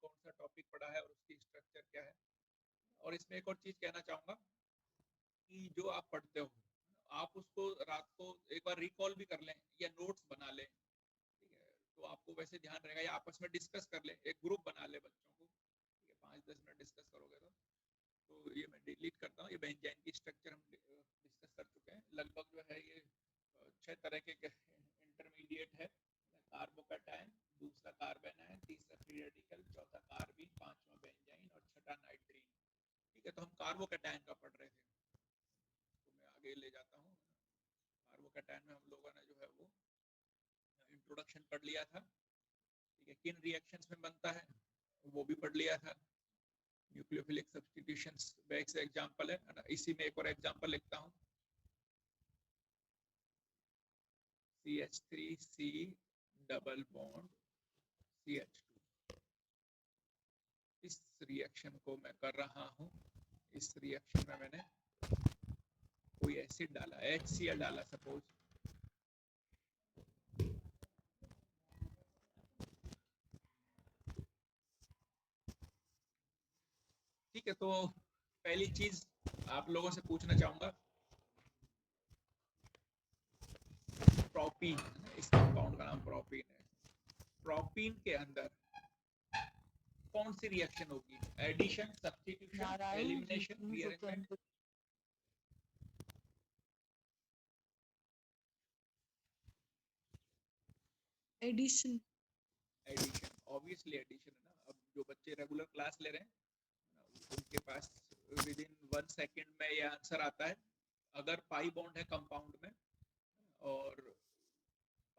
कौन सा टॉपिक पढ़ा है और उसकी स्ट्रक्चर क्या है। और इसमें एक और चीज कहना चाहूंगा कि जो आप पढ़ते हो आप उसको रात को एक बार रिकॉल भी कर लें या नोट्स बना लें, ठीक है, तो आपको वैसे ध्यान रहेगा, या आपस में डिस्कस कर ले, एक ग्रुप बना ले बच्चों को, ठीक है, 5-10 मिनट डिस्कस करोगे तो ये मैं डिलीट करता हूँ। ये बेंजाइन की स्ट्रक्चर हम डिस्कस कर चुके हैं लगभग। जो है ये 6 तरह के इंटरमीडिएट है। कार्बोकैटायन, दूसरा कार्बन है, तीसरा फ्री रेडिकल, चौथा कार्बीन, पांचवा बेंजाइन और छठा नाइट्रीन। ठीक है, तो हम कार्बोकैटायन का पढ़ रहे थे, तो मैं आगे ले जाता हूँ। कार्बोकैटायन में हम लोगों ने जो है वो इंट्रोडक्शन पढ़ लिया था, ठीक है, किन रिएक्शंस में बनता है वो भी पढ़ लिया था। न्यूक्लियोफिलिक सब्स्टिट्यूशंस बेस्ट एग्जांपल है। इसी में एक और एग्जांपल लिखता हूँ, CH3C डबल बॉन्ड CH2। इस रिएक्शन को मैं कर रहा हूँ, इस रिएक्शन में मैंने कोई एसिड डाला, HCl डाला सपोज, ठीक है। तो पहली चीज आप लोगों से पूछना चाहूंगा, प्रोपीन, इस कंपाउंड का नाम प्रोपीन है। प्रोपीन के अंदर कौन सी रिएक्शन होगी? Addition, substitution, elimination, rearrangement? Addition. Addition, obviously addition है ना। अब जो बच्चे रेगुलर क्लास ले रहे हैं उनके पास विद इन 1 सेकेंड में ये आंसर आता है। अगर पाई बॉन्ड है कंपाउंड में और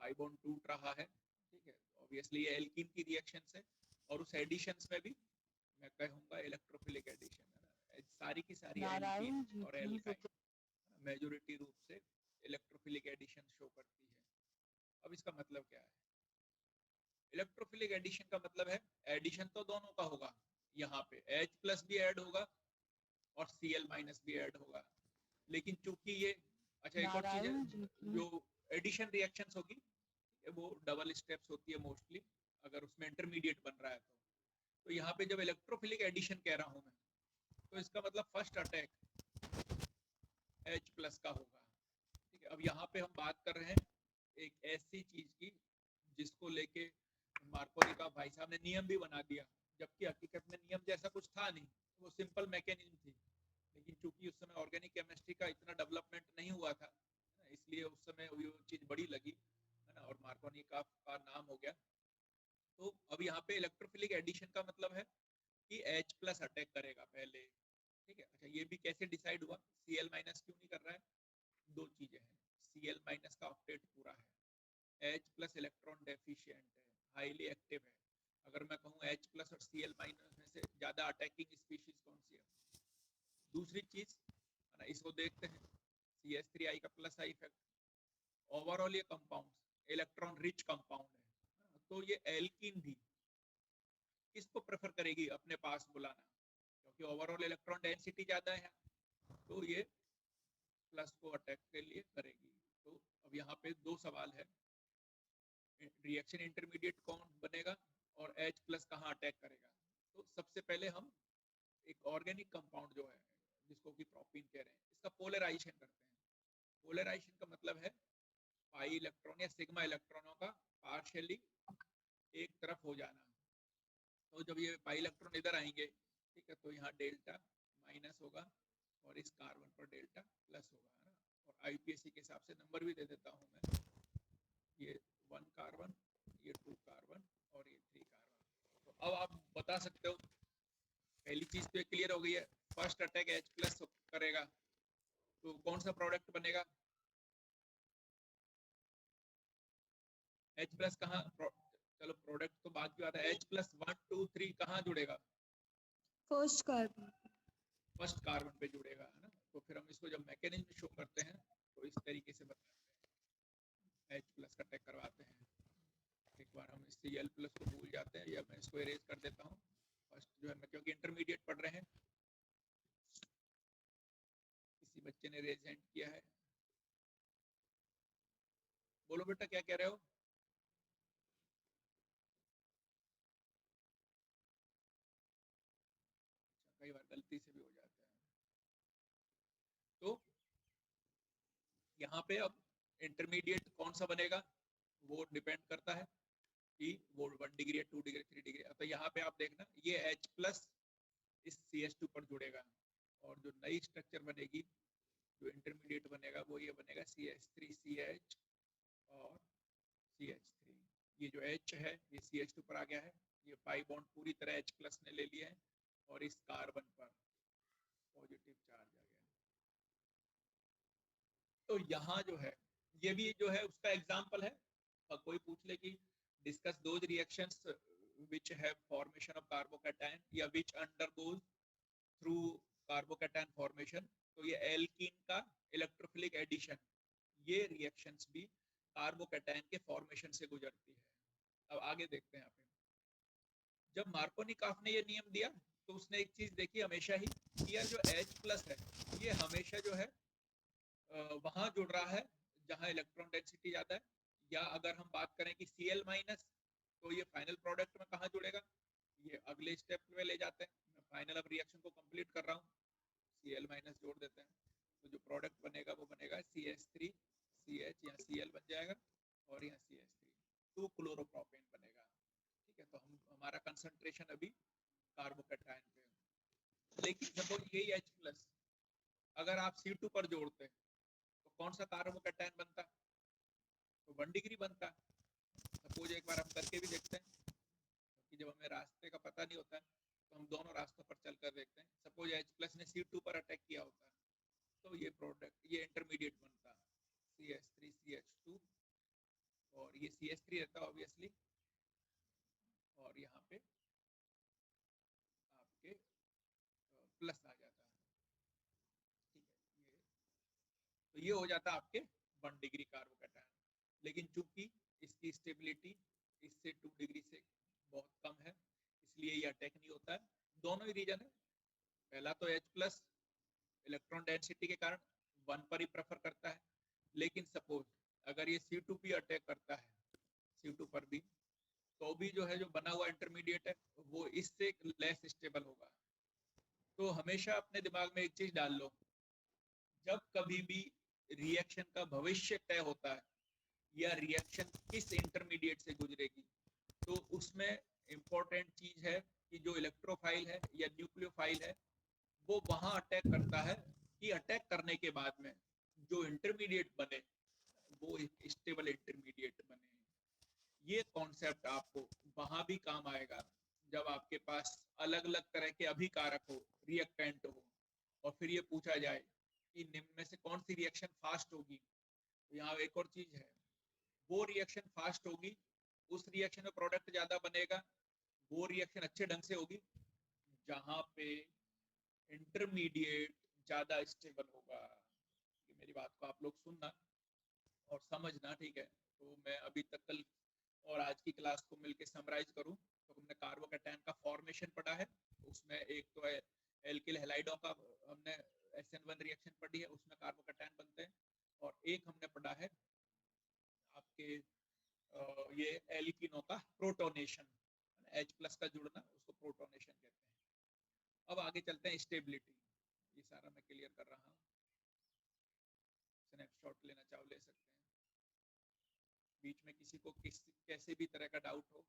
पाई बॉन्ड टूट रहा है, ठीक है, ऑब्वियसली ये एल्कीन की रिएक्शन है। और उस एडिशंस में भी मैं कहूंगा इलेक्ट्रोफिलिक एडिशन है ना। सारी की सारी एल्कीन और एल्काइन मेजॉरिटी रूप से इलेक्ट्रोफिलिक एडिशन शो करती है। अब इसका मतलब क्या है? इलेक्ट्रोफिलिक एडिशन का मतलब है एडिशन तो दोनों का होगा, यहाँ पे H प्लस भी ऐड होगा और Cl माइनस भी ऐड होगा। लेकिन चूंकि ये, अच्छा एक और चीज है, जो एडिशन रिएक्शंस होगी वो डबल स्टेप्स होती है मोस्टली, अगर उसमें इंटरमीडिएट बन रहा है तो यहाँ पे जब इलेक्ट्रोफिलिक एडिशन कह रहा हूँ मैं, तो इसका मतलब फर्स्ट अटैक H प्लस का होगा, ठीक है। अब यहाँ पे हम बात कर रहे हैं एक ऐसी चीज की जिसको लेके मार्कोनी का भाई साहब ने नियम भी बना दिया, जबकि हकीकत में नियम जैसा कुछ था नहीं, वो सिंपल मैकेनिज्म थी। लेकिन चूंकि उस समय ऑर्गेनिक केमिस्ट्री का इतना डेवलपमेंट नहीं हुआ था, इसलिए उस समय वो चीज बड़ी लगी, है ना, और मार्कोनी का नाम हो गया। तो अब यहाँ पे इलेक्ट्रोफिलिक एडिशन का मतलब है कि H प्लस अटैक करेगा पहले, ठीक है। अच्छा ये भी कैसे डिसाइड हुआ? Cl माइनस क्यों नहीं कर रहा है? दो चीजें हैं, Cl माइनस का ऑक्टेट पूरा है, H प्लस इलेक्ट्रॉन डेफिशिएंट है, हाईली एक्टिव है। अगर मैं कहूँ H प्लस और Cl माइनस में से ज्यादा अटैकिंग स्पीशीज कौन सी है? दूसरी चीज है ना, इसको देखते हैं, CH3I का प्लस आई इफेक्ट। ओवरऑल ये कंपाउंड इलेक्ट्रॉन रिच कंपाउंड है, तो ये एल्कीन भी किसको प्रेफर करेगी अपने पास बुलाना? क्योंकि ओवरऑल इलेक्ट्रॉन डेंसिटी ज्यादा है, तो ये प्लस को अटैक के लिए करेगी। तो अब यहाँ पे दो सवाल है, रिएक्शन इंटरमीडिएट कौन बनेगा और H प्लस कहाँ अटैक करेगा? तो सबसे पहले हम एक ऑर्गेनिक कंपाउंड जो है जिसको कि प्रोपीन कह रहे हैं, इसका पोलराइजेशन करते हैं। पोलराइजेशन का मतलब है पाई इलेक्ट्रॉन या सिग्मा इलेक्ट्रॉनों का पार्शियली एक तरफ हो जाना। तो जब ये पाई इलेक्ट्रॉन इधर आएंगे, ठीक है, तो यहाँ डेल्टा माइनस होगा और इस कार्बन पर डेल्टा प्लस होगा, है ना। और आईपीएससी के हिसाब से नंबर भी दे देता हूँ मैं, ये 1 कार्बन, ये 2 कार्बन और ये 3 कार्बन। तो अब आप बता सकते हो, पहली चीज तो क्लियर हो गई है, फर्स्ट अटैक H प्लस करेगा, तो कौन सा प्रोडक्ट बनेगा? H प्लस कहाँ चलो प्रोडक्ट तो बाद की बात है, H प्लस 1 2 3 कहाँ जुड़ेगा? फर्स्ट कार्बन, फर्स्ट कार्बन पे जुड़ेगा, है ना। तो फिर हम इसको जब मैकेनिज्म शो करते हैं तो इस तरीके से बताते हैं, H प्लस का अटैक करवाते हैं। एक बार हम इस Cl प्लस को भूल जाते हैं, या मैं इसको इरेज कर देता हूँ। फर्स्ट जो है, मैं क्योंकि इंटरमीडिएट पढ़ रहे हैं, किसी बच्चे ने रेज हैंड किया है, बोलो बेटा क्या कह रहे हो? कई बार गलती से भी हो जाता है। तो यहाँ पे अब इंटरमीडिएट कौन सा बनेगा वो डिपेंड करता है कि वो 1 डिग्री है, 2 डिग्री, 3 डिग्री। तो यहाँ पे आप देखना ये H प्लस इस CH2 पर जुड़ेगा और जो नई स्ट्रक्चर बनेगी, जो इंटरमीडिएट बनेगा वो ये बनेगा CH3CH और CH3। ये जो H है ये CH2 पर आ गया है, ये पाई बॉन्ड पूरी तरह H प्लस ने ले लिया है और इस कार्बन पर पॉजिटिव चार्ज आ गया। तो यहाँ जो है ये भी जो है उसका एग्जाम्पल है। और कोई पूछ ले कि discuss those reactions which have formation of carbocation या which undergoes through carbocation formation, तो ये एल्कीन का इलेक्ट्रोफिलिक एडिशन, ये रिएक्शंस भी कार्बोकैटायन के फॉर्मेशन से गुजरती है। अब आगे देखते हैं। आप जब मार्कोनिकॉफ ने ये नियम दिया तो उसने एक चीज देखी हमेशा ही कि यार जो H प्लस है ये हमेशा जो है वहां जुड़ रहा है जहां इलेक्ट्रॉन डेंसिटी ज्यादा है, या अगर हम बात करें कि Cl माइनस तो ये फाइनल प्रोडक्ट में कहाँ जुड़ेगा, ये अगले स्टेप में ले जाते हैं। मैं फाइनल अब रिएक्शन को कंप्लीट कर रहा हूँ, Cl माइनस जोड़ देते हैं तो जो प्रोडक्ट बनेगा वो बनेगा CH3CH, यहाँ Cl बन जाएगा और यहाँ CH3, 2 क्लोरोप्रोपेन बनेगा। ठीक है, तो हमारा कंसंट्रेशन अभी कार्बोकैटायन पे है। लेकिन सपोज यही H प्लस अगर आप C2 पर जोड़ते तो कौन सा कार्बोकैटायन बनता, तो 1 डिग्री बनता। सपोज एक बार हम करके भी देखते हैं, क्योंकि जब हमें रास्ते का पता नहीं होता है तो हम दोनों रास्तों पर चल कर देखते हैं। सपोज H प्लस ने C2 पर अटैक किया होता तो ये प्रोडक्ट ये इंटरमीडिएट बनता CH3CH2 और ये CH3 रहता ऑब्वियसली, और यहाँ पे आपके प्लस आ जाता है। ठीक है, तो ये हो जाता आपके 1 डिग्री कार्बोकैटायन। लेकिन चूंकि इसकी स्टेबिलिटी इससे 2 डिग्री से बहुत कम है इसलिए ये अटैक नहीं होता है। दोनों ही रीजन है, पहला तो H प्लस इलेक्ट्रॉन डेंसिटी के कारण 1 पर ही प्रेफर करता है, लेकिन सपोज अगर ये C2 भी अटैक करता है C2 पर भी, तो भी जो है जो बना हुआ इंटरमीडिएट है वो इससे लेस स्टेबल होगा। तो हमेशा अपने दिमाग में एक चीज डाल लो, जब कभी भी रिएक्शन का भविष्य तय होता है या रिएक्शन किस इंटरमीडिएट से गुजरेगी, तो उसमें इंपॉर्टेंट चीज है कि जो इलेक्ट्रोफाइल है या न्यूक्लियोफाइल है वो वहां अटैक करता है कि अटैक करने के बाद में जो इंटरमीडिएट बने वो एक स्टेबल इंटरमीडिएट बने। ये कॉन्सेप्ट आपको वहां भी काम आएगा जब आपके पास अलग अलग तरह के अभिकारक हो, रिएक्टेंट हो, और फिर ये पूछा जाए कि निम्न में से कौन सी रिएक्शन फास्ट होगी। तो यहाँ एक और चीज है, वो रिएक्शन फास्ट होगी, उस रिएक्शन में प्रोडक्ट ज्यादा बनेगा, वो रिएक्शन अच्छे ढंग से होगी जहां पे इंटरमीडिएट ज्यादा स्टेबल होगा। मेरी बात को आप लोग सुनना और समझना, ठीक है। तो मैं अभी तक कल और आज की क्लास को मिलकर समराइज करूं तो हमने कार्बोकैटायन का फॉर्मेशन पढ़ा है, उसमें एक तो है एल्किल हैलाइडों का हमने SN1 रिएक्शन पढ़ी है, उसमें कार्बोकैटायन बनते हैं, और एक हमने पढ़ा है आपके ये एल्किनों का प्रोटोनेशन, H प्लस का जुड़ना, उसको प्रोटोनेशन कहते हैं। अब आगे चलते हैं स्टेबिलिटी, ये सारा मैं क्लियर कर रहा हूँ, स्नैपशॉट लेना चाहो ले सकते हैं, बीच में किसी को कैसे भी तरह का डाउट हो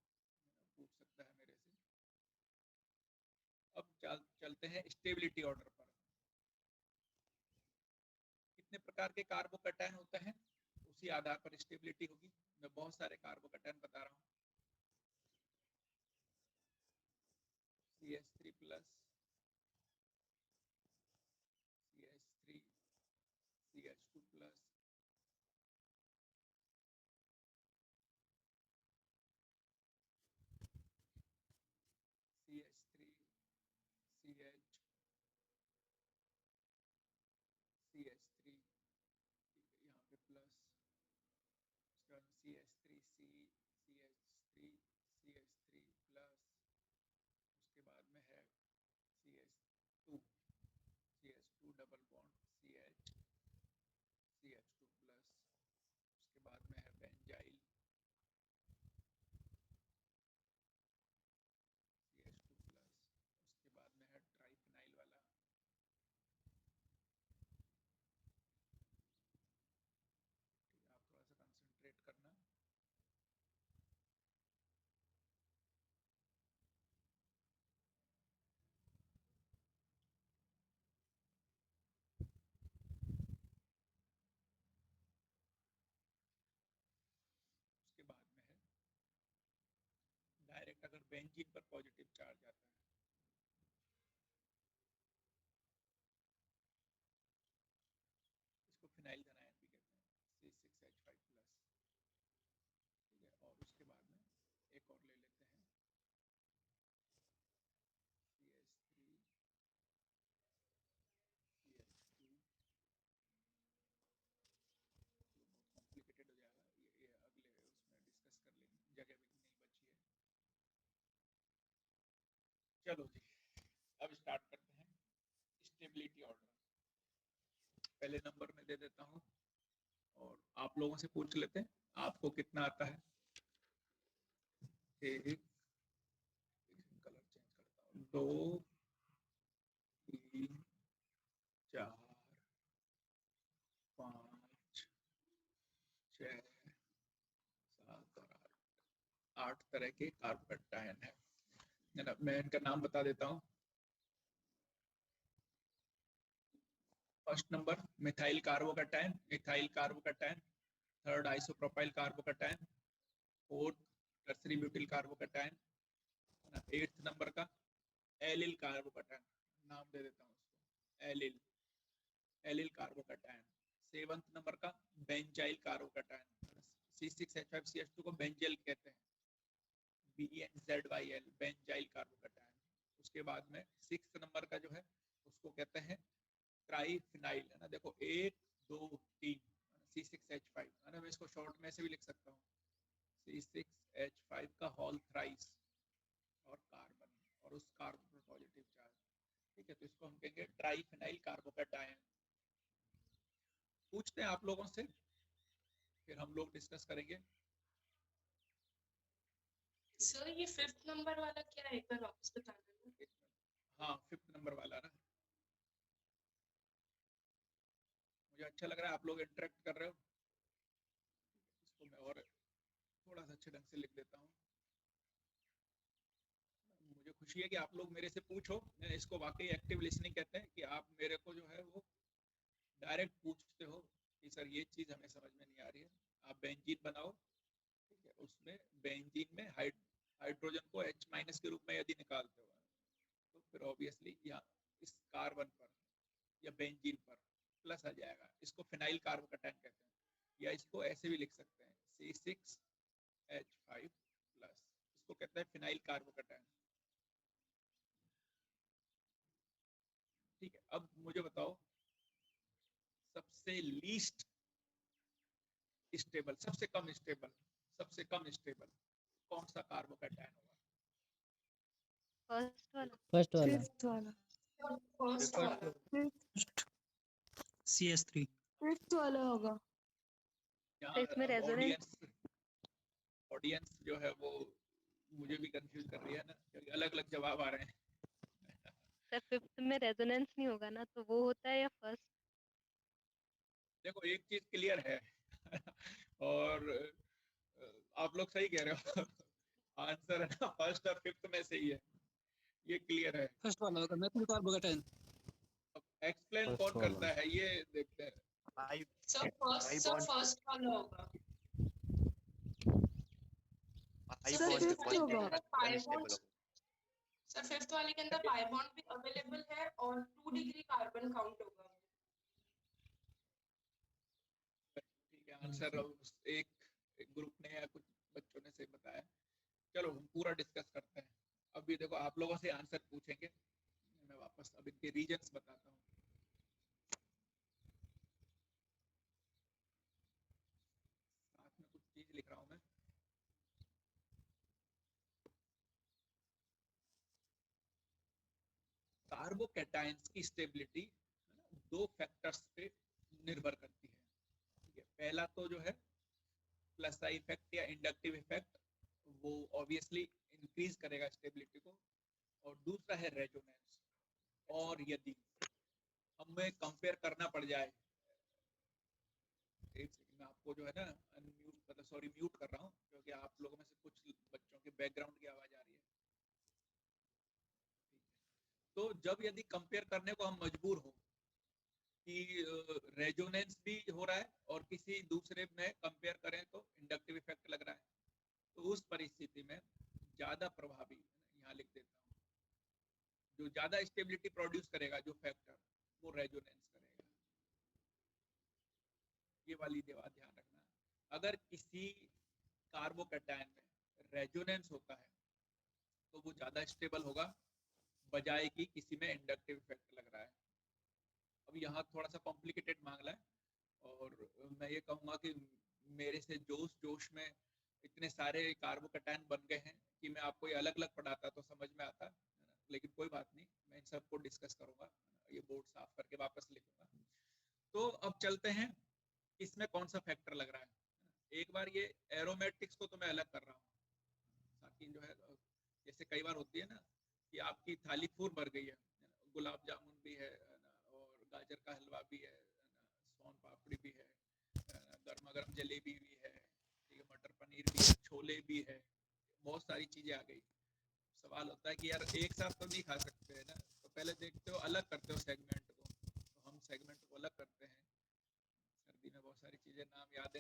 पूछ सकता है मेरे से। अब चलते हैं स्टेबिलिटी ऑर्डर पर। कितने प्रकार के कार्बोकैटायन होते हैं उसी आधार पर स्टेबिलिटी होगी। मैं बहुत सारे कार्बोकैटायन बता रहा हूँ, CH3 plus, CH3, CH2 plus, CH3, CH, CH3, यहाँ पे plus, CH3C, CH3, CH3 plus, उसके बाद में है CH2, CH2 double bond CH, CH2 plus, उसके बाद में है बेंजाइल CH2 प्लस, उसके बाद में है ट्राइफिनाइल बेंजीन पर पॉजिटिव चार्ज आता है। इसको फिनाइल एनायन भी कहते हैं, C6H5+। ठीक है, और उसके बाद में एक और ले लेते हैं, CH3 CH2। बहुत कॉम्प्लिकेटेड हो जाएगा, ये अगले उसमें डिस्कस कर लेंगे, जगह भी नहीं बची है। चलो जी, अब स्टार्ट करते हैं स्टेबिलिटी ऑर्डर। पहले नंबर में दे देता हूँ और आप लोगों से पूछ लेते हैं आपको कितना आता है। एक कलर चेंज करता हूँ, 2 3 4 5 6 7 और 8 तरह के कार्बोकैटायन है ना। मैं इनका नाम बता देता हूँ। First number methyl carbocation, ethyl carbocation. Third isopropyl carbocation. Fourth tertiary butyl carbocation. Eighth number का एलिल कार्बोकैटायन, नाम दे देता हूँ उसको allyl, allyl carbocation. Seventh number का बेंजाइल कार्बोकैटायन, C6H5CH2 को बेंजाइल कहते हैं, BNZYL, बेंजाइल कार्बोकैटायन। उसके बाद में सिक्स्थ नंबर का जो है उसको कहते हैं ट्राइफिनाइल, है ना। देखो 1 2 3 C6H5, है ना। मैं इसको शॉर्ट में से भी लिख सकता हूँ, C6H5 का होल थ्राइस और कार्बन, और उस कार्बन पर पॉजिटिव चार्ज। ठीक है, तो इसको हम कहेंगे ट्राइफिनाइल कार्बोकैटायन। पूछते हैं आप लोगों से, फिर हम लोग डिस्कस करेंगे। सर ये फिफ्थ नंबर वाला क्या है, एक बार वापस बता देना। हाँ, फिफ्थ नंबर वाला ना, मुझे अच्छा लग रहा है आप लोग इंटरेक्ट कर रहे हो। इसको मैं और थोड़ा सा अच्छे ढंग से लिख देता हूँ। मुझे खुशी है कि आप लोग मेरे से पूछो, इसको वाकई एक्टिव लिसनिंग कहते हैं, कि आप मेरे को जो है वो डायरेक्ट पूछते हो कि सर ये चीज हमें समझ में नहीं आ रही है, आप बेंजीन बनाओ। ठीक है, उसमें बेंजीन में हाइड्रोजन को H- के रूप में यदि निकालते हो तो फिर ऑब्वियसली यहाँ इस कार्बन पर या बेंजीन पर प्लस आ जाएगा। इसको फिनाइल कार्बोकैटायन कहते हैं, या इसको ऐसे भी लिख सकते हैं C6H5+, इसको कहते हैं फिनाइल कार्बोकैटायन। ठीक है, अब मुझे बताओ सबसे लीस्ट स्टेबल, सबसे कम स्टेबल, सबसे कम स्टेबल कौन सा कार्बोकैटायन होगा? फर्स्ट वाला। फिफ्थ वाला। फर्स्ट वाला। CS3। फिफ्थ वाला होगा। तो इसमें रेजोनेंस ऑडियंस जो है वो मुझे भी कंफ्यूज कर रही है ना, क्योंकि अलग अलग जवाब आ रहे हैं। सर फिफ्थ में रेजोनेंस नहीं होगा ना, तो वो होता है या फर्स्ट? देखो एक चीज क्लियर है और आप लोग सही कह रहे हो, आंसर है ना फर्स्ट और फिफ्थ में से ही है, ये क्लियर है। फर्स्ट वाला होगा मेथिल कार्बोकैटायन। अब एक्सप्लेन कौन करता है ये देखते हैं। सर फर्स्ट वाला होगा। सर फिफ्थ फिफ्थ वाले के होगा। अंदर पाई बॉन्ड, सर फिफ्थ वाले के अंदर पाई बॉन्ड भी अवेलेबल है और 2 डिग्री कार्बन काउंट होगा। ठीक है, आंसर एक ग्रुप ने या कुछ बच्चों ने सही बताया। चलो हम पूरा डिस्कस करते हैं। अभी देखो आप लोगों से आंसर पूछेंगे, मैं वापस अब इनके रीजन्स बताता हूँ। साथ में कुछ चीज लिख रहा हूँ मैं। कार्बोकैटायंस की स्टेबिलिटी दो फैक्टर्स पे निर्भर करती है। ठीक है, पहला तो जो है प्लस आई इफेक्ट या इंडक्टिव इफेक्ट, वो ऑब्वियसली इंक्रीज करेगा स्टेबिलिटी को, और दूसरा है रेजोनेंस। और यदि हमें कंपेयर करना पड़ जाए, एक सेकंड में आपको जो है ना अनम्यूट, मतलब सॉरी म्यूट कर रहा हूँ, क्योंकि आप लोगों में से कुछ बच्चों के बैकग्राउंड की आवाज आ रही है। तो जब यदि कंपेयर करने को हम मजबूर हो कि रेजोनेंस भी हो रहा है और किसी दूसरे में कंपेयर करें तो इंडक्टिव इफेक्ट लग रहा है, तो उस परिस्थिति में ज्यादा प्रभावी, यहाँ लिख देता हूँ, जो ज्यादा स्टेबिलिटी प्रोड्यूस करेगा जो फैक्टर, वो रेजोनेंस करेगा। ये वाली बात ध्यान रखना। अगर किसी कार्बोकैटायन में रेजोनेंस होता है तो वो ज्यादा स्टेबल होगा बजाय कि किसी में इंडक्टिव इफेक्ट लग रहा है। अब यहाँ थोड़ा सा कॉम्प्लिकेटेड मामला है, और मैं ये कहूँगा कि मेरे से जोश में इतने सारे कार्बोकैटायन बन गए हैं कि मैं आपको ये अलग अलग पढ़ाता तो समझ में आता, लेकिन कोई बात नहीं, मैं इन सबको डिस्कस करूंगा, ये बोर्ड साफ करके वापस लिखूंगा। तो अब चलते हैं इसमें कौन सा फैक्टर लग रहा है। एक बार ये एरोमेटिक्स को तो मैं अलग कर रहा हूँ, ताकि जो है जैसे कई बार होती है ना कि आपकी थाली फूल भर गई है, गुलाब जामुन भी है ना, और गाजर का हलवा भी है ना, सोन पापड़ी भी है, गर्मा गर्म जलेबी भी है, ठीक है, मटर पनीर भी है, छोले भी है, बहुत सारी चीजें आ गई। सवाल होता है कि यार एक साथ तो नहीं खा सकते है ना, तो पहले देखते हो अलग करते हो सेगमेंट को, तो हम सेगमेंट को अलग करते हैं। सर्दी में बहुत सारी चीजें नाम याद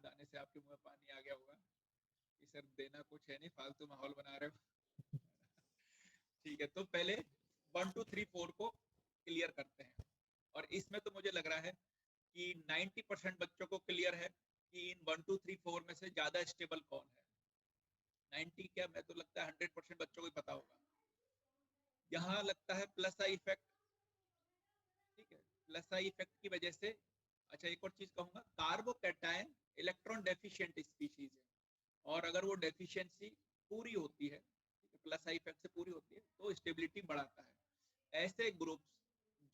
आने से आपके मुंह में पानी आ गया होगा कि सर देना कुछ है नहीं, फालतू माहौल बना रहे हो। ठीक है, तो पहले 1 2 3 4 को क्लियर करते हैं, और इसमें तो मुझे लग रहा है कि 90% बच्चों को क्लियर है कि इन 1 2 3 4 में से ज्यादा स्टेबल कौन है। 90 क्या, मैं तो लगता है 100% बच्चों को पता होगा। यहाँ लगता है प्लस आई इफेक्ट, ठीक है, प्लस आई इफेक्ट की वजह से। अच्छा, एक और चीज कहूंगा, कार्बोकैटायन इलेक्ट्रॉन डेफिशिएंट स्पीशीज है, और अगर वो डेफिशिएंसी पूरी होती है, प्लस आई इफेक्ट से पूरी होती है, तो स्टेबिलिटी बढ़ाता है। ऐसे ग्रुप्स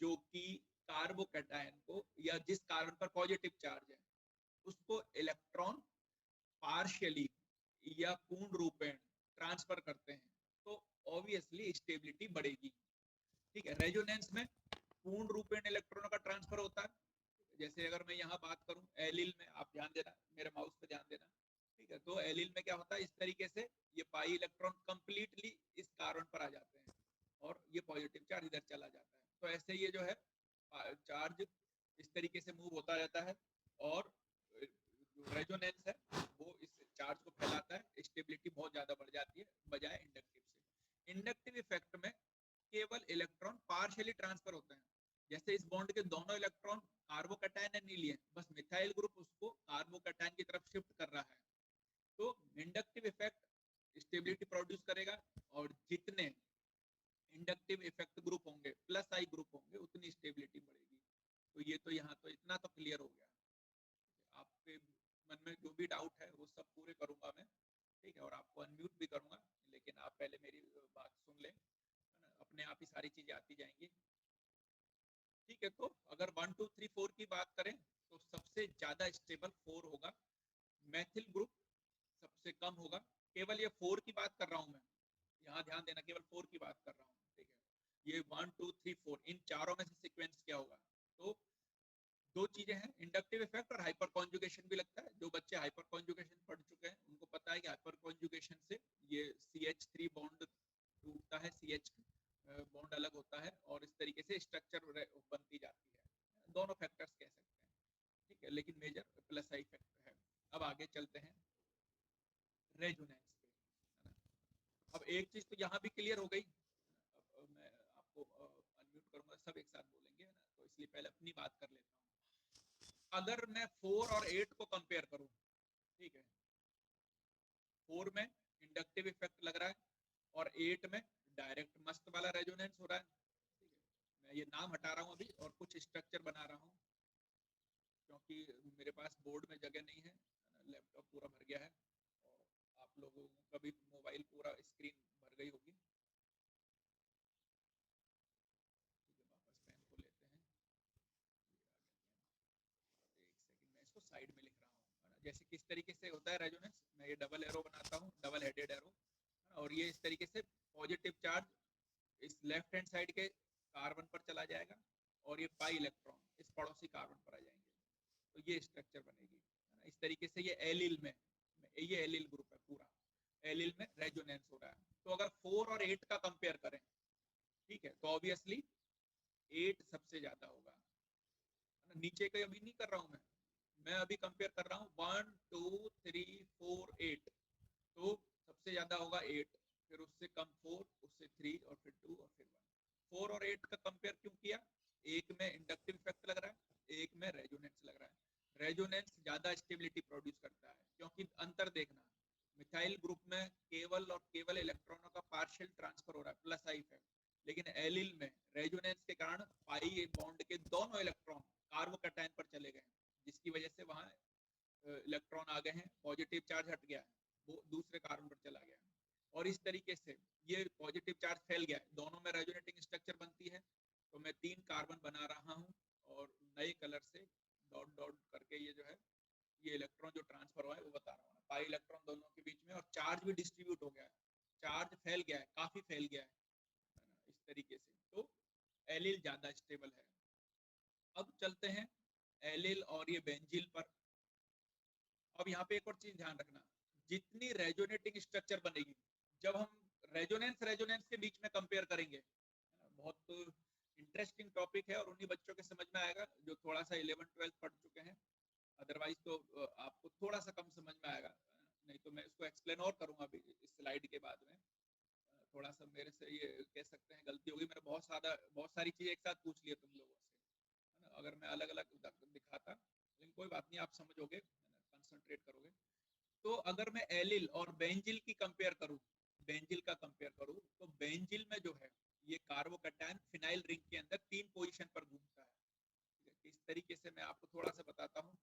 जो कि कार्बोकैटायन को या जिस कार्बन पर पॉजिटिव चार्ज है उसको इलेक्ट्रॉन पार्शियली या पूर्ण रूपेण ट्रांसफर करते हैं, तो ऑब्वियसली स्टेबिलिटी बढ़ेगी। ठीक है, रेजोनेंस में पूर्ण रूपेण इलेक्ट्रॉनों का ट्रांसफर होता है। जैसे अगर मैं यहाँ बात करूं एलिल में, आप ध्यान देना, मेरे माउस पे ध्यान देना, ठीक है, तो एलिल में क्या होता है, इस तरीके से ये पाई इलेक्ट्रॉन कंप्लीटली इस कार्बन पर आ जाते हैं और ये पॉजिटिव चार्ज इधर चला जाता है। तो ऐसे ये जो है चार्ज इस तरीके से मूव होता रहता है, और जो रेजोनेंस है वो इस चार्ज को फैलाता है, स्टेबिलिटी बहुत ज्यादा बढ़ जाती है बजाय इंडक्टिव से। इंडक्टिव इफेक्ट में केवल इलेक्ट्रॉन पार्शियली ट्रांसफर होते हैं। जैसे इस बॉन्ड के दोनों इलेक्ट्रॉन कार्बोकैटायन ने नहीं लिए, बस मिथाइल ग्रुप उसको कार्बोकैटायन की तरफ शिफ्ट कर रहा है, तो इंडक्टिव इफेक्ट स्टेबिलिटी प्रोड्यूस करेगा, और जितने इंडक्टिव इफेक्ट ग्रुप होंगे, प्लस आई ग्रुप होंगे, उतनी स्टेबिलिटी बढ़ेगी। तो ये तो यहाँ तो इतना तो क्लियर हो गया। आपके मन में जो भी डाउट है वो सब पूरे करूंगा मैं, ठीक है, और आपको अनम्यूट भी करूंगा, लेकिन आप पहले मेरी बात सुन लें, अपने आप ही सारी चीजें आती जाएंगी। ठीक है, तो अगर 1 2 3 4 की बात करें तो सबसे ज्यादा स्टेबल 4 होगा, मैथिल ग्रुप सबसे कम होगा। केवल ये 4 की बात कर रहा हूं मैं, यहाँ ध्यान देना, केवल 4 की बात कर रहा हूँ, ठीक है। ये 1 2 3 4 इन चारों में से सीक्वेंस क्या होगा, तो दो चीजें हैं, इंडक्टिव इफेक्ट और हाइपर कॉन्जुगेशन भी लगता है। जो बच्चे हाइपर कॉन्जुगेशन पढ़ चुके हैं उनको पता है कि हाइपर कॉन्जुगेशन से ये CH3 बॉन्ड टूटता है, CH बॉन्ड अलग होता है, और इस तरीके से स्ट्रक्चर बनती जाती है। दोनों फैक्टर्स कह सकते हैं, ठीक है, लेकिन मेजर प्लस आई फैक्टर है। अब आगे चलते हैं रेजोनेंस पे, है ना। अब एक चीज तो यहाँ भी क्लियर हो गई, अब मैं आपको अनम्यूट करूंगा, सब एक साथ बोलेंगे, है ना, तो इसलिए पहले अपनी बात कर लेता हूँ। अगर मैं 4 और 8 को कंपेयर करूं, ठीक है, 4 में इंडक्टिव इफेक्ट लग रहा है और 8 में डायरेक्ट मस्त वाला रेजोनेंस हो रहा है, ठीक है। मैं ये नाम हटा रहा हूँ अभी और कुछ स्ट्रक्चर बना रहा हूँ, क्योंकि मेरे पास बोर्ड में जगह नहीं है, लैपटॉप पूरा भर गया है, और आप लोगों का भी मोबाइल पूरा स्क्रीन भर गई होगी। वापस पेन को लेते हैं, एक सेकंड, मैं इसको साइड में लिख रहा हूँ, है ना। जैसे किस तरीके से होता है रेजोनेंस, मैं ये डबल एरो बनाता हूँ, डबल हेडेड एरो, और ये इस तरीके से पॉजिटिव चार्ज इस लेफ्ट हैंड साइड के कार्बन पर चला जाएगा, और ये पाई इलेक्ट्रॉन इस पड़ोसी कार्बन पर आ जाएंगे, तो ये स्ट्रक्चर बनेगी, है ना। इस तरीके से ये एलिल में, ये एलिल ग्रुप है पूरा, एलिल में रेजोनेंस हो रहा है। तो अगर 4 और 8 का कंपेयर करें, ठीक है, तो ऑब्वियसली 8 सबसे ज्यादा होगा, नीचे का अभी नहीं कर रहा हूं मैं अभी कंपेयर कर रहा हूं 1 2 3 4 8, तो सबसे ज्यादा होगा 8, फिर उससे कम 4, उससे 3 और फिर 2 और फिर 1। 4 और 8 का कंपेयर क्यों किया? एक में इंडक्टिव इफेक्ट लग रहा है, एक में रेजोनेंस लग रहा है। रेजोनेंस ज्यादा स्टेबिलिटी प्रोड्यूस करता है, क्योंकि अंतर देखना, मिथाइल ग्रुप में केवल और केवल इलेक्ट्रॉनों का पार्शियल ट्रांसफर हो रहा है, प्लस आई इफेक्ट, लेकिन एलिल में रेजोनेंस के कारण पाई बॉन्ड के दोनों इलेक्ट्रॉन कार्बोकैटायन पर चले गए, जिसकी वजह से वहां इलेक्ट्रॉन आ गए हैं, पॉजिटिव चार्ज हट गया है, वो दूसरे कार्बन पर चला गया है, और इस तरीके से ये पॉजिटिव चार्ज फैल गया है, दोनों में रेजोनेटिंग स्ट्रक्चर बनती है। तो मैं 3 कार्बन बना रहा हूँ और नए कलर से डॉट डॉट करके ये जो है ये इलेक्ट्रॉन जो ट्रांसफर हुआ है वो बता रहा हूँ, पाई इलेक्ट्रॉन दोनों के बीच में, और चार्ज भी डिस्ट्रीब्यूट हो गया है, चार्ज फैल गया है, काफी फैल गया है ना, इस तरीके से। तो एलिल ज्यादा स्टेबल है। अब चलते हैं एलिल और ये बेंजिल पर। अब यहाँ पे एक और चीज ध्यान रखना, जितनी रेजोनेटिंग स्ट्रक्चर बनेगी, जब हम रेजोनेंस के बीच में कंपेयर करेंगे, बहुत इंटरेस्टिंग टॉपिक है और उन्हीं बच्चों के समझ में आएगा जो थोड़ा सा 11th-12th पढ़ चुके हैं, अदरवाइज तो आपको थोड़ा सा कम समझ में आएगा, नहीं तो मैं इसको एक्सप्लेन और करूंगा अभी इस स्लाइड के बाद में। थोड़ा सा मेरे से ये कह सकते हैं गलती होगी, मैंने बहुत सारी चीजें एक साथ पूछ लिया तुम लोगों से, है ना, अगर मैं अलग अलग दिखाता, लेकिन कोई बात नहीं, आप समझोगे, कंसंट्रेट करोगे। तो अगर मैं एलिल और बेंजिल की कंपेयर करूं, बेंजिल का कंपेयर करूं, तो बेंजिल में जो है ये कार्बोकैटायन फिनाइल रिंग के अंदर 3 पोजीशन पर घूमता है। इस तरीके से मैं आपको थोड़ा सा बताता हूं,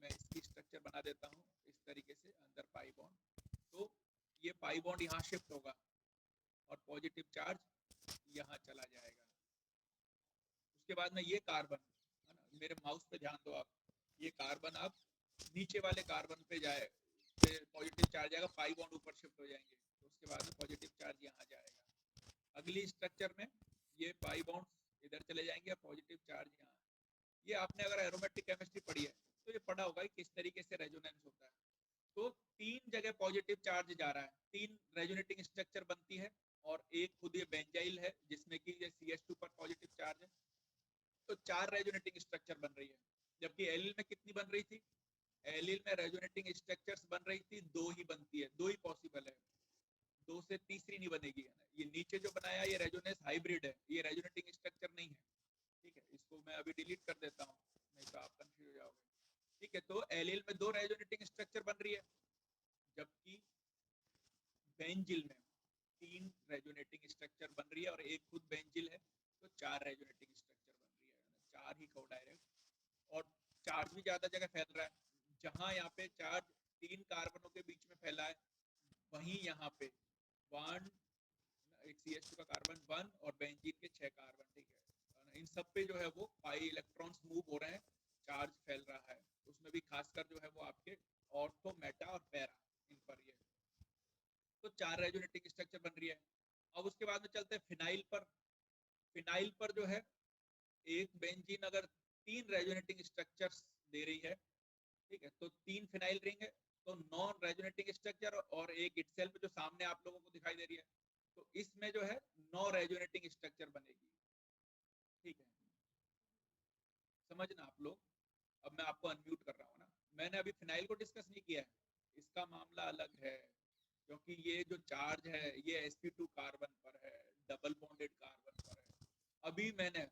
मैं इसकी स्ट्रक्चर बना देता हूं इस तरीके से, अंदर पाई बॉन्ड, तो ये पाई बॉन्ड यहाँ शिफ्ट होगा और पॉजिटिव चार्ज यहाँ चला जाएगा। उसके बाद में ये कार्बन, है ना, मेरे माउस पे ध्यान दो आप, ये कार्बन अब नीचे वाले कार्बन पे जाए, पॉजिटिव चार्ज आएगा, पाई बॉन्ड ऊपर शिफ्ट हो जाएंगे, तो उसके बाद में पॉजिटिव चार्ज यहाँ जाएगा। अगली स्ट्रक्चर में ये पाई बॉन्ड इधर चले जाएंगे और पॉजिटिव चार्ज यहाँ। ये आपने अगर एरोमेटिक केमिस्ट्री पढ़ी है तो ये पढ़ा होगा कि किस तरीके से रेजोनेंस होता है। तो 3 जगह पॉजिटिव चार्ज जा रहा है, 3 रेजोनेटिंग स्ट्रक्चर बनती है, और एक खुद ये बेंजाइल है जिसमें कि ये CH2 पर पॉजिटिव चार्ज है, तो 4 रेजोनेटिंग स्ट्रक्चर बन रही है। जबकि एलिल में कितनी बन रही थी? एलिल में रेजोनेटिंग स्ट्रक्चर्स बन रही थी 2 ही बनती है, 2 ही पॉसिबल है, 2 से तीसरी नहीं बनेगी, है ना। ये नीचे जो बनाया ये रेजोनेंस हाइब्रिड है, ये रेजोनेटिंग स्ट्रक्चर नहीं है, ठीक है, इसको मैं अभी डिलीट कर देता हूँ, नहीं तो आप कंफ्यूज हो जाओगे, ठीक है। तो एलिल में 2 रेजोनेटिंग स्ट्रक्चर बन रही है, जबकि बेंजिल में 3 रेजोनेटिंग स्ट्रक्चर बन रही है, और एक खुद बेंजिल है, तो 4 रेजोनेटिंग स्ट्रक्चर बन रही है, 4 ही को डायरेक्ट, और चार्ज भी ज्यादा जगह फैल रहा है, जहां यहाँ पे चार्ज 3 कार्बनों के बीच में फैला है, वहीं यहाँ पे 1 एक CH2 का कार्बन 1 और बेंजीन के 6 कार्बन, ठीक है, इन सब पे जो है वो पाई इलेक्ट्रॉन्स मूव हो रहे हैं, चार्ज फैल रहा है, उसमें भी खासकर जो है वो आपके ऑर्थो, मेटा और पैरा, इन पर ये, तो 4 रेजोनेटिंग स्ट्रक्चर बन रही है। अब उसके बाद में चलते हैं फिनाइल पर। फिनाइल पर जो है एक बेंजीन अगर 3 रेजोनेटिंग स्ट्रक्चर्स दे रही है, ठीक है, तो 3 फिनाइल रिंग है, तो 9 रेजोनेटिंग स्ट्रक्चर और एक इटसेल्फ जो सामने आप लोगों को दिखाई दे रही है, तो इसमें जो है 9 रेजोनेटिंग स्ट्रक्चर बनेगी, ठीक है, समझना आप लोग। अब मैं आपको अनम्यूट कर रहा हूँ ना, मैंने अभी फिनाइल को डिस्कस नहीं किया है, इसका मामला अलग है, क्योंकि ये जो चार्ज है ये sp2 कार्बन पर है, डबल बॉन्डेड कार्बन पर है। अभी मैंने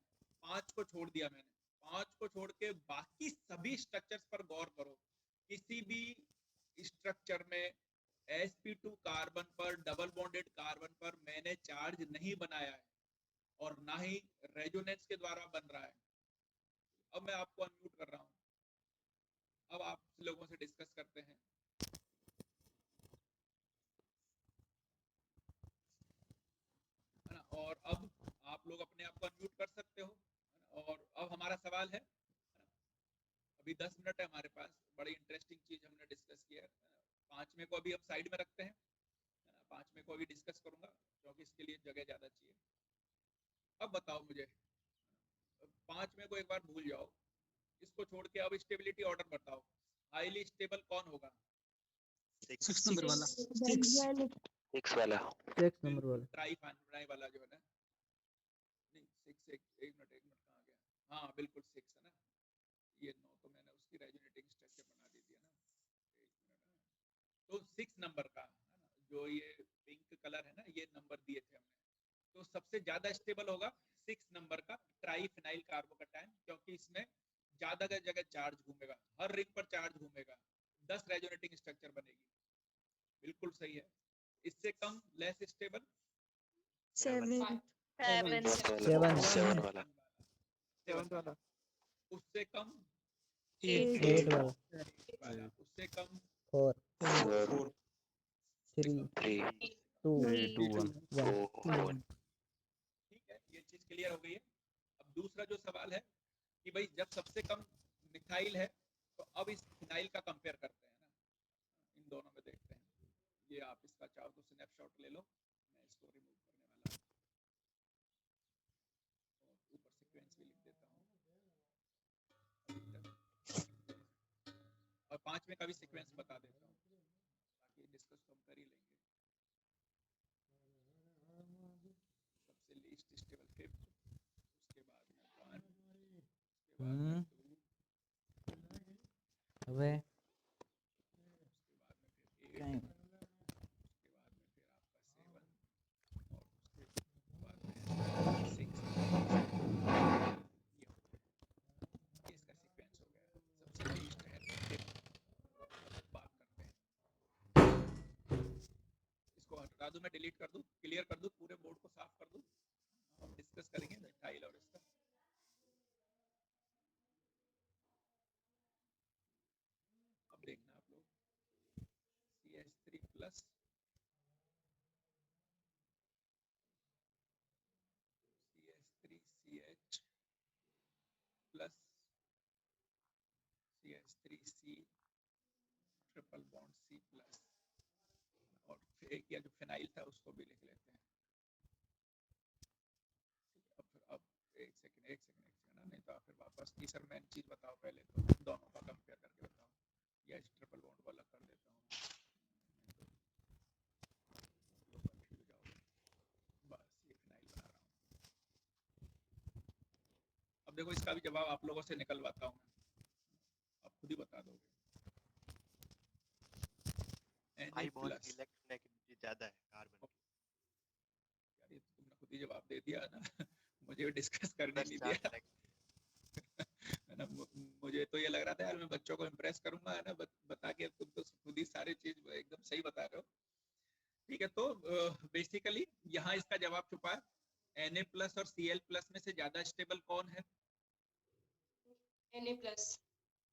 5 को छोड़ दिया, मैंने 5 को छोड़ के बाकी सभी स्ट्रक्चर्स पर गौर करो, किसी भी स्ट्रक्चर में sp2 कार्बन पर, डबल बॉन्डेड कार्बन पर मैंने चार्ज नहीं बनाया है, और ना ही रेजोनेंस के द्वारा बन रहा है। अब मैं आपको अनम्यूट कर रहा हूँ, अब आप लोगों से डिस्कस करते हैं। है ना, और अब आप लोग अपने आप को अनम्यूट कर सकते हो, है ना, और अब हमारा सवाल है ना, अभी 10 मिनट है हमारे पास, बड़ी इंटरेस्टिंग चीज हमने डिस्कस किया है, 5वें को अभी हम साइड में रखते हैं, है ना, 5वें को अभी डिस्कस करूंगा क्योंकि इसके लिए जगह ज्यादा चाहिए। अब बताओ मुझे, 5वें को एक बार भूल जाओ, इसको छोड़ के अब स्टेबिलिटी ऑर्डर बताओ, हाईली स्टेबल कौन होगा? 6 नंबर वाला, 6 वाला, 6 नंबर वाला, ट्राइफाइनाइल वाला जो है ना, नहीं 6, एक मिनट कहाँ गया, हाँ बिल्कुल 6 है ना, ये 9 तो मैंने उसकी रेजोनेटिंग स्ट्रक्चर बना दी थी ना, एक मिनट, तो 6 नंबर का है ना, जो ये पिंक कलर है ना, ये नंबर दिए थे हमने, तो सबसे ज्यादा स्टेबल होगा 6 नंबर का ट्राइफिनाइल कार्बोकैटायन, क्योंकि इसमें ज्यादा जगह चार्ज घूमेगा, हर रिंग पर चार्ज घूमेगा, 10 रेजोनेटिंग स्ट्रक्चर बनेगी। बिल्कुल सही है। इससे कम लेस स्टेबल 7 7 7 वाला 7 वाला, उससे कम 8 8 वाला, वाला, उससे कम 4 4 3 3 2 2 1 1 ठीक है, ये चीज क्लियर हो गई है। अब दूसरा जो सवाल है कि भाई जब सबसे कम मिथाइल है तो अब इस फिनाइल का कंपेयर करते हैं ना, इन दोनों में देखते हैं। ये आप इसका चाहो तो स्नैपशॉट ले लो, मैं इसको रिमूव करने वाला हूँ और ऊपर सीक्वेंस भी लिख देता हूँ और 5वें का भी सीक्वेंस बता देता हूँ, ताकि डिस्कस तो हम कर ही लेंगे। सबसे लीस्ट स्टेबल 5th, उसके बाद में 1, उसके बाद में 2, अबे उसके बाद में फिर 8, उसके बाद में फिर आपका 7 और उसके बाद में 6। ये इसका सीक्वेंस हो गया, सबसे लीस्ट है 5th। बात करते हैं, इसको हटा दूं, मैं डिलीट कर दूं, क्लियर कर दूं, पूरे बोर्ड को साफ कर दूं, हम डिस्कस करेंगे मिथाइल और इसका। अब देखना आप लोग, CH3 plus CH3CH plus CH3C triple bond C plus, और फिर एक या जो फिनाइल था उसको भी लिख लेते हैं। अब एक सेकंड ना, नहीं तो आप फिर वापस की सर मैं चीज बताओ, पहले तो दोनों का कंपेयर करके बताओ, या इस ट्रिपल बॉन्ड वाला कर देता हूँ, तो कंफ्यूज आओगे। बस ये फिनाइल बना रहा हूँ। अब देखो इसका भी जवाब आप लोगों से निकलवाता हूँ मैं, आप खुद ही बता दोगे। पाई बॉन्ड की इलेक्ट्रोनेगेटिविटी ज्यादा है कार्बन की, यार ये तो तुमने खुद ही जवाब दे दिया ना मुझे डिस्कस करने प्लस नहीं चार्ज दिया है ना। मुझे तो ये लग रहा था यार मैं बच्चों को इम्प्रेस करूंगा, है ना, बता के, तुम तो खुद ही सारी चीज एकदम सही बता रहे हो। ठीक है, तो बेसिकली यहाँ इसका जवाब छुपा है, Na प्लस और Cl प्लस में से ज्यादा स्टेबल कौन है? Na plus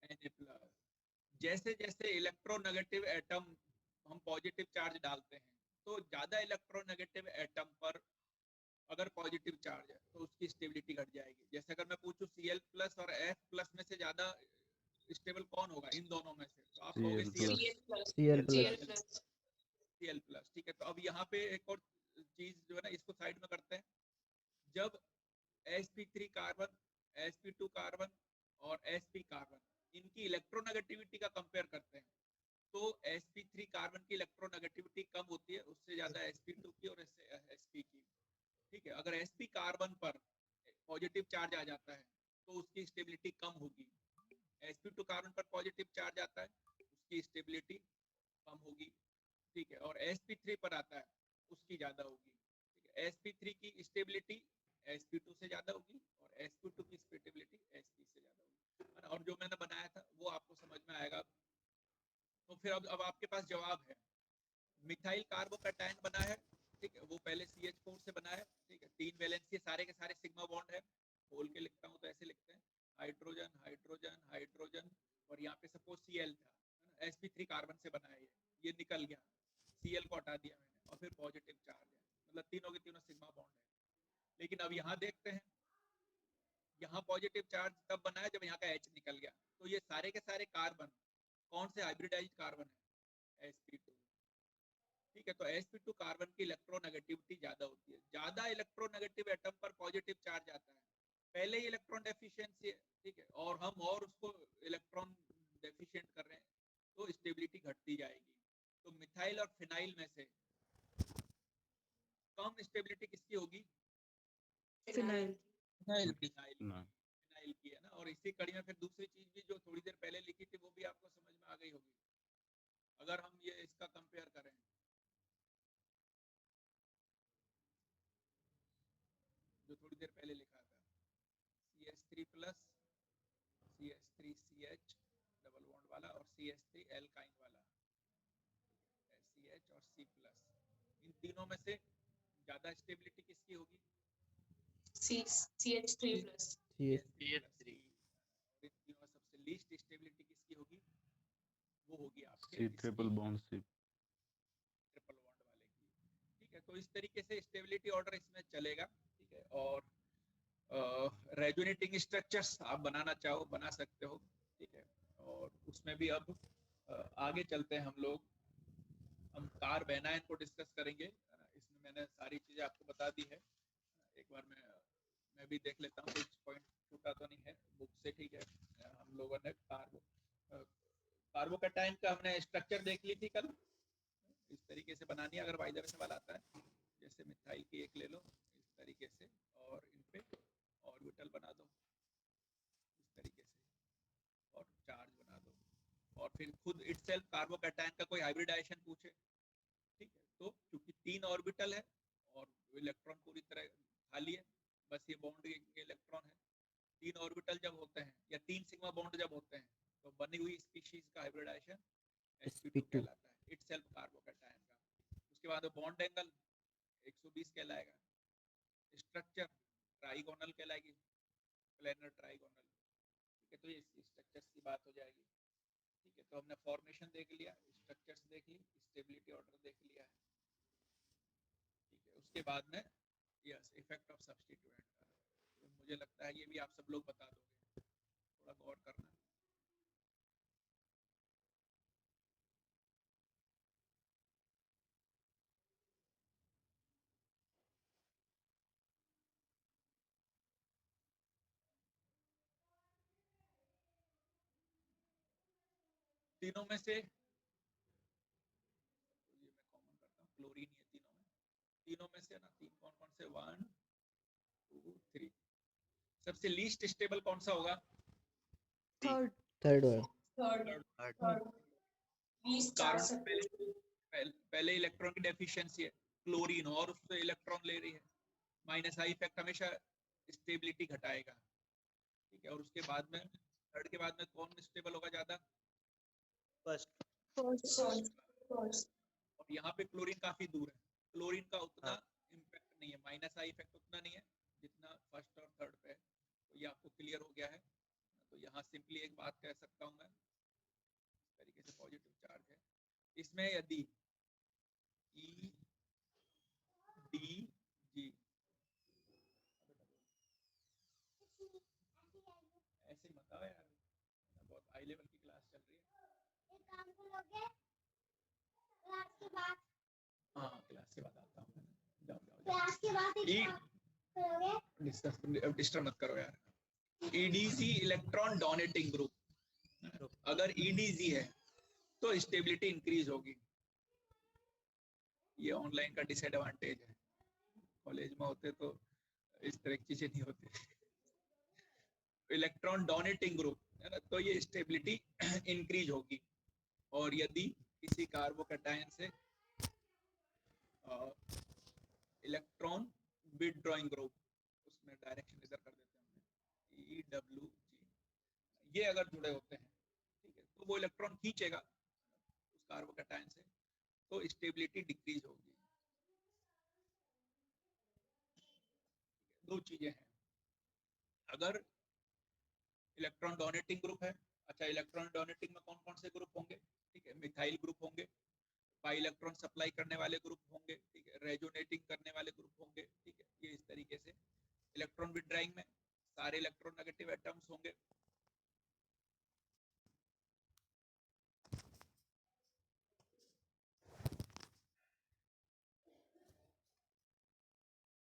Na plus. जैसे जैसे इलेक्ट्रोनेगेटिव एटम हम पॉजिटिव चार्ज डालते हैं, तो ज्यादा इलेक्ट्रोनेगेटिव एटम पर अगर पॉजिटिव चार्ज है तो उसकी स्टेबिलिटी घट जाएगी। जैसे अगर मैं पूछूं Cl प्लस और F प्लस में से ज्यादा स्टेबल कौन होगा इन दोनों में से, तो आप कहोगे Cl Cl plus Cl Cl plus plus Cl plus. ठीक है, तो अब यहाँ पे एक और चीज जो है ना, इसको साइड में करते हैं। जब sp3 कार्बन, sp2 कार्बन और sp कार्बन, इनकी इलेक्ट्रोनेगेटिविटी का कंपेयर करते हैं, तो sp3 कार्बन की इलेक्ट्रोनेगेटिविटी कम होती है उससे ज्यादा sp2 की और sp की। ठीक है, अगर sp कार्बन पर पॉजिटिव चार्ज आ जाता है तो उसकी स्टेबिलिटी कम होगी, sp2 कार्बन पर पॉजिटिव चार्ज आता है उसकी स्टेबिलिटी कम होगी। ठीक है, और sp3 पर आता है उसकी ज्यादा होगी। ठीक है, sp3 की स्टेबिलिटी sp2 से ज्यादा होगी और sp2 की स्टेबिलिटी sp से ज्यादा होगी, है ना। और जो मैंने बनाया था वो आपको समझ में आएगा। तो फिर अब आपके पास जवाब है, मिथाइल कार्बोकैटायन बना है, ठीक है, वो पहले CH4 से बना है। ठीक है, 3 वैलेंसी, सारे के सारे सिग्मा बॉन्ड है, खोल के लिखता हूँ तो ऐसे लिखते हैं, हाइड्रोजन हाइड्रोजन हाइड्रोजन, और यहाँ पे सपोज Cl था, है ना, sp3 कार्बन से बना है, ये निकल गया, Cl को हटा दिया मैंने, और फिर पॉजिटिव चार्ज है, मतलब तीनों के तीनों सिग्मा बॉन्ड है। लेकिन अब यहाँ देखते हैं, यहाँ पॉजिटिव चार्ज तब बना है जब यहाँ का H निकल गया, तो ये सारे के सारे कार्बन कौन से हाइब्रिडाइज्ड कार्बन है? sp2। ठीक है, तो sp2 कार्बन की इलेक्ट्रोनेगेटिविटी ज्यादा होती है, ज्यादा इलेक्ट्रोनेगेटिव एटम पर पॉजिटिव चार्ज आता है, पहले ही इलेक्ट्रॉन डेफिशिएंसी है। ठीक है, और हम और उसको इलेक्ट्रॉन डेफिशिएंट कर रहे हैं तो स्टेबिलिटी घटती जाएगी। तो मिथाइल और फिनाइल में से कम स्टेबिलिटी किसकी होगी? phenyl फिनाइल की, फिनाइल की, है ना। और इसी कड़ी में फिर दूसरी चीज भी जो थोड़ी देर पहले लिखी थी वो भी आपको समझ में आ गई होगी, अगर हम ये इसका कंपेयर करें, जो थोड़ी देर पहले लिखा था, CH3 plus CH3CH double bond वाला और CH3 एल्काइन वाला, SCH और C प्लस, इन तीनों में से ज्यादा स्टेबिलिटी किसकी होगी? CH3 plus. CH3 इन तीनों में सबसे लीस्ट स्टेबिलिटी किसकी होगी? वो होगी आपके C triple bond C triple bond वाले की। ठीक है, तो इस तरीके से स्टेबिलिटी ऑर्डर इसमें चलेगा। ठीक है, और रेजोनेटिंग स्ट्रक्चर्स आप बनाना चाहो बना सकते हो। ठीक है, और उसमें भी अब आगे चलते हैं हम लोग, हम कार बेनायन को डिस्कस करेंगे। इसमें मैंने सारी चीजें आपको बता दी है। एक बार मैं भी देख लेता हूँ कुछ पॉइंट छूटा तो नहीं है बुक से। ठीक है, हम लोगों ने कार्बोकैटायन का हमने स्ट्रक्चर देख ली थी कल। इस तरीके से बनानी है, अगर बाय द वे सवाल आता है, जैसे मिथाइल की एक ले लो इस तरीके से, और इन पे ऑर्बिटल बना दो इस तरीके से, और चार्ज बना दो, और फिर खुद इटसेल्फ कार्बोकैटायन का कोई हाइब्रिडाइजेशन पूछे। ठीक है, तो क्योंकि 3 ऑर्बिटल है और इलेक्ट्रॉन पूरी तरह खाली है, बस ये बॉन्ड के इलेक्ट्रॉन है। 3 ऑर्बिटल जब होते हैं या 3 सिग्मा बॉन्ड जब होते हैं, तो बनी हुई स्पीशीज का हाइब्रिडाइजेशन sp2 कहलाता है, इटसेल्फ कार्बोकैटायन का। उसके बाद बॉन्ड एंगल 120 कहलाएगा, स्ट्रक्चर ट्राइगोनल कहलाएगी, प्लेनर ट्राइगोनल। ठीक है, तो ये स्ट्रक्चर्स की बात हो जाएगी। ठीक है, तो हमने फॉर्मेशन देख लिया, स्ट्रक्चर्स देख ली, स्टेबिलिटी ऑर्डर देख लिया है। ठीक है, उसके बाद में यस इफेक्ट ऑफ सब्स्टिट्यूएंट, तो मुझे लगता है ये भी आप सब लोग बता दोगे, थोड़ा गौर करना। तीनों में से ये मैं कॉमन करता हूँ, क्लोरीन ये तीनों में से ना, 3 कौन कौन से, 1 2 3, सबसे लीस्ट स्टेबल कौन सा होगा? थर्ड वाला। थर्ड Least कारण charge. पहले इलेक्ट्रॉन की डेफिशिएंसी है क्लोरीन, और उससे इलेक्ट्रॉन ले रही है, माइनस आई इफेक्ट हमेशा स्टेबिलिटी घटाएगा। ठीक है, और उसके बाद में थर्ड के बाद में कौन स्टेबल होगा ज्यादा? First. और यहाँ पे क्लोरीन काफी दूर है, क्लोरीन का उतना हाँ। इम्पैक्ट नहीं है, माइनस आई इफेक्ट उतना नहीं है जितना फर्स्ट और थर्ड पे है। तो ये आपको क्लियर हो गया है। तो यहाँ सिंपली एक बात कह सकता हूँ मैं, इस तरीके से पॉजिटिव चार्ज है इसमें, यदि E D G ऐसे मत आओ यार, बहुत हाई लेवल की क्लास चल रही है। हाँ, क्लास के बाद आता हूँ, जाओ डिस्टर्ब मत करो यार। EDC इलेक्ट्रॉन डोनेटिंग ग्रुप, अगर EDC है तो स्टेबिलिटी इंक्रीज होगी। ये ऑनलाइन का डिसएडवांटेज है, कॉलेज में होते तो इस तरह की चीजें नहीं होती। इलेक्ट्रॉन डोनेटिंग ग्रुप है ना, तो ये स्टेबिलिटी इंक्रीज होगी। और यदि किसी कार्बोकैटायन से इलेक्ट्रॉन विथड्रॉइंग ग्रुप, उसमें डायरेक्शन इधर कर देते हैं EWG, ये अगर जुड़े होते हैं, ठीक है, तो वो इलेक्ट्रॉन खींचेगा उस कार्बोकैटायन से, तो स्टेबिलिटी डिक्रीज होगी। दो चीजें हैं, अगर इलेक्ट्रॉन डोनेटिंग ग्रुप है, अच्छा इलेक्ट्रॉन डोनेटिंग में कौन कौन से ग्रुप होंगे? ठीक है, मिथाइल ग्रुप होंगे, पाई इलेक्ट्रॉन सप्लाई करने वाले ग्रुप होंगे,